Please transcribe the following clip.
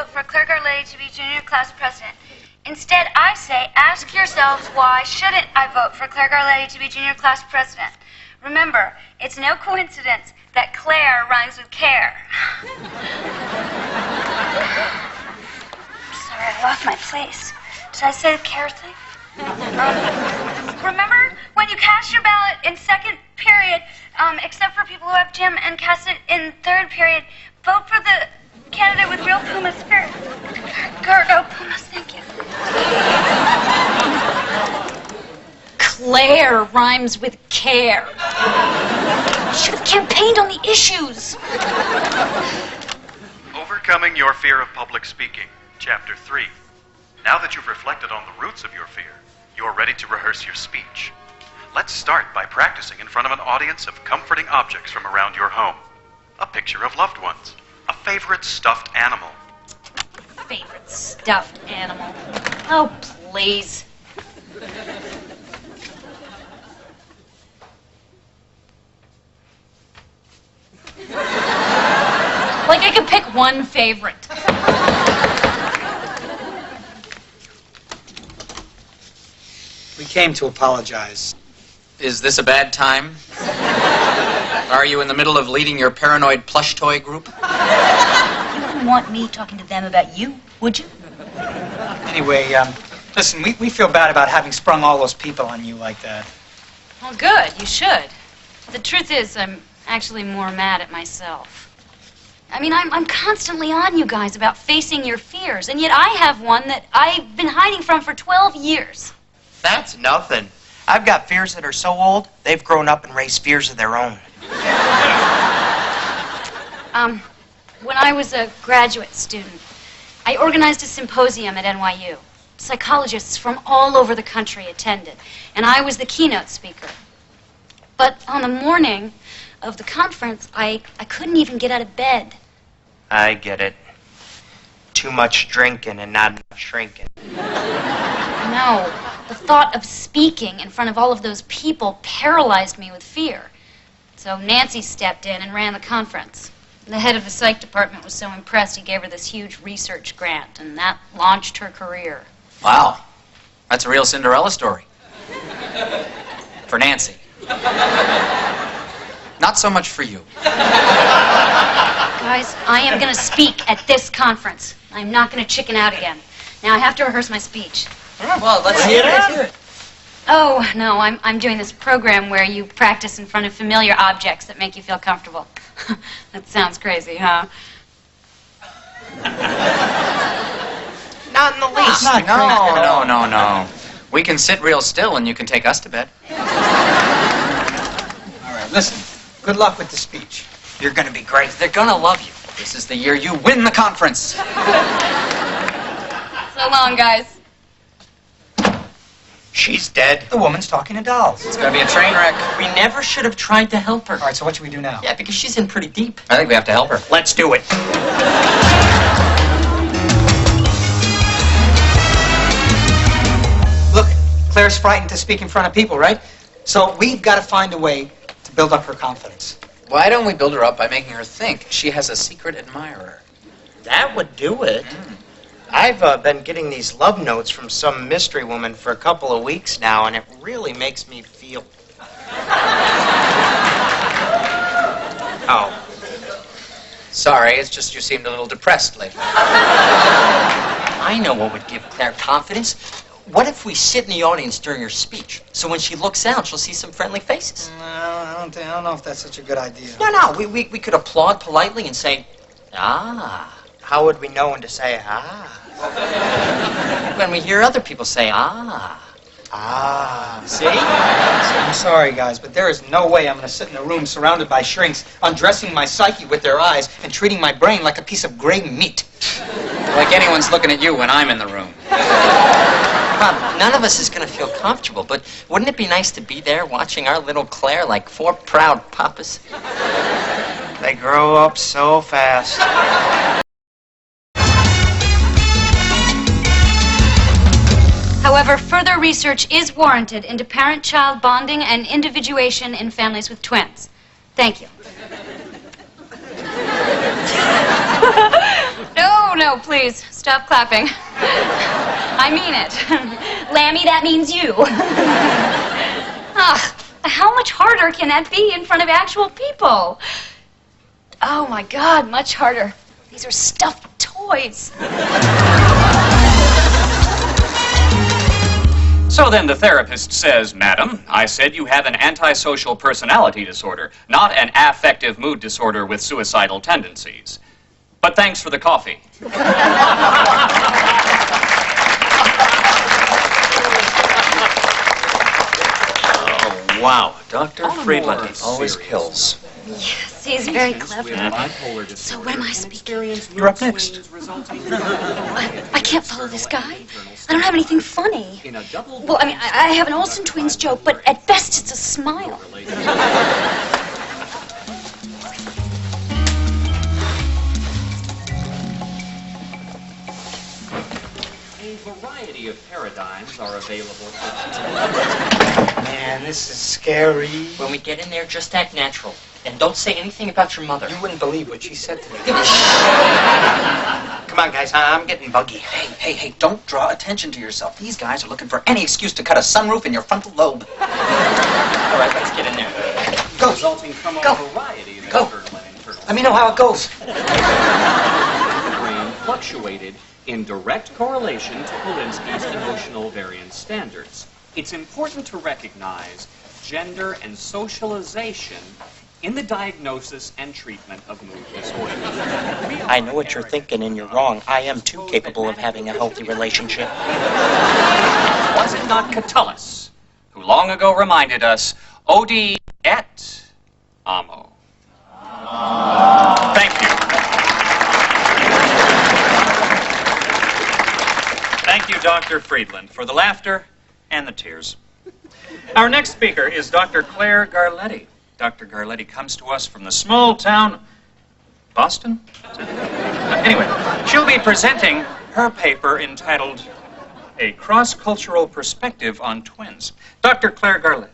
vote for Claire Garletti to be junior class president. Instead, I say, ask yourselves why shouldn't I vote for Claire Garletti to be junior class president? Remember, it's no coincidence that Claire rhymes with care. Sorry, I lost my place. Did I say the care thing? Remember, when you cast your ballot in second period, except for people who have gym, and cast it in third period, vote for the candidate with real Puma spirit. Go Pumas, thank you. Claire rhymes with care. Should have campaigned on the issues. Overcoming your fear of public speaking, Chapter 3. Now that you've reflected on the roots of your fear, you're ready to rehearse your speech. Let's start by practicing in front of an audience of comforting objects from around your home. A picture of loved ones. A favorite stuffed animal. Favorite stuffed animal. Oh, please. Like I could pick one favorite. We came to apologize. Is this a bad time? Are you in the middle of leading your paranoid plush toy group? You wouldn't want me talking to them about you, would you? Anyway, listen, we feel bad about having sprung all those people on you like that. Well, good. You should. The truth is, I'm actually more mad at myself. I mean, I'm constantly on you guys about facing your fears, and yet I have one that I've been hiding from for 12 years. That's nothing. I've got fears that are so old, they've grown up and raised fears of their own. When I was a graduate student, I organized a symposium at NYU. Psychologists from all over the country attended, and I was the keynote speaker. But on the morning of the conference, I couldn't even get out of bed. I get it. Too much drinking and not enough shrinking. No, the thought of speaking in front of all of those people paralyzed me with fear. So Nancy stepped in and ran the conference. The head of the psych department was so impressed he gave her this huge research grant, and that launched her career. Wow. That's a real Cinderella story. For Nancy. Not so much for you. Guys, I am going to speak at this conference. I'm not going to chicken out again. Now I have to rehearse my speech. Well, let's hear it. Oh, no, I'm doing this program where you practice in front of familiar objects that make you feel comfortable. That sounds crazy, huh? Not in the least. No. We can sit real still and you can take us to bed. All right, listen. Good luck with the speech. You're going to be great. They're gonna love you. This is the year you win the conference. So long, guys. She's dead. The woman's talking to dolls. It's gonna be a train wreck. We never should have tried to help her. All right, so what should we do now? Yeah, because she's in pretty deep. I think we have to help her. Let's do it. Look, Claire's frightened to speak in front of people, right? So we've got to find a way to build up her confidence. Why don't we build her up by making her think she has a secret admirer? That would do it. I've been getting these love notes from some mystery woman for a couple of weeks now, and it really makes me feel... Oh. Sorry, it's just you seemed a little depressed lately. I know what would give Claire confidence. What if we sit in the audience during her speech, so when she looks out, she'll see some friendly faces? No, I don't know if that's such a good idea. No, we could applaud politely and say, ah. How would we know when to say ah? When we hear other people say, ah. Ah. See? I'm sorry, guys, but there is no way I'm going to sit in a room surrounded by shrinks, undressing my psyche with their eyes and treating my brain like a piece of gray meat. Like anyone's looking at you when I'm in the room. Bob, none of us is going to feel comfortable, but wouldn't it be nice to be there watching our little Claire like four proud papas? They grow up so fast. However, further research is warranted into parent-child bonding and individuation in families with twins. Thank you. No, Oh, no, please. Stop clapping. I mean it. Lammy, that means you. How much harder can that be in front of actual people? Oh, my God, much harder. These are stuffed toys. So then the therapist says, Madam, I said you have an antisocial personality disorder, not an affective mood disorder with suicidal tendencies. But thanks for the coffee. Oh, wow. Dr. Friedland always kills. Yes, he's very clever. So when am I speaking? You're up next. I can't follow this guy. I don't have anything funny. Well, I mean, I have an Olsen twins joke, but at best it's a smile. A variety of paradigms are available. Man, this is scary. When we get in there, just act natural. And don't say anything about your mother. You wouldn't believe what she said to me. Come on, guys, I'm getting buggy. Hey, don't draw attention to yourself. These guys are looking for any excuse to cut a sunroof in your frontal lobe. All right, let's get in there. Go. Resulting from a Go. variety of Go. internal and internal. Let me know how it goes. The brain fluctuated in direct correlation to Polinsky's emotional variance standards. It's important to recognize gender and socialization in the diagnosis and treatment of mood disorders. I know what you're thinking, and you're wrong. I am too capable of having a healthy relationship. Was it not Catullus who long ago reminded us, Odi et amo? Thank you. Thank you, Dr. Friedland, for the laughter and the tears. Our next speaker is Dr. Claire Garletti. Dr. Garletti comes to us from the small town Boston? Anyway, she'll be presenting her paper entitled A Cross-Cultural Perspective on Twins. Dr. Claire Garletti.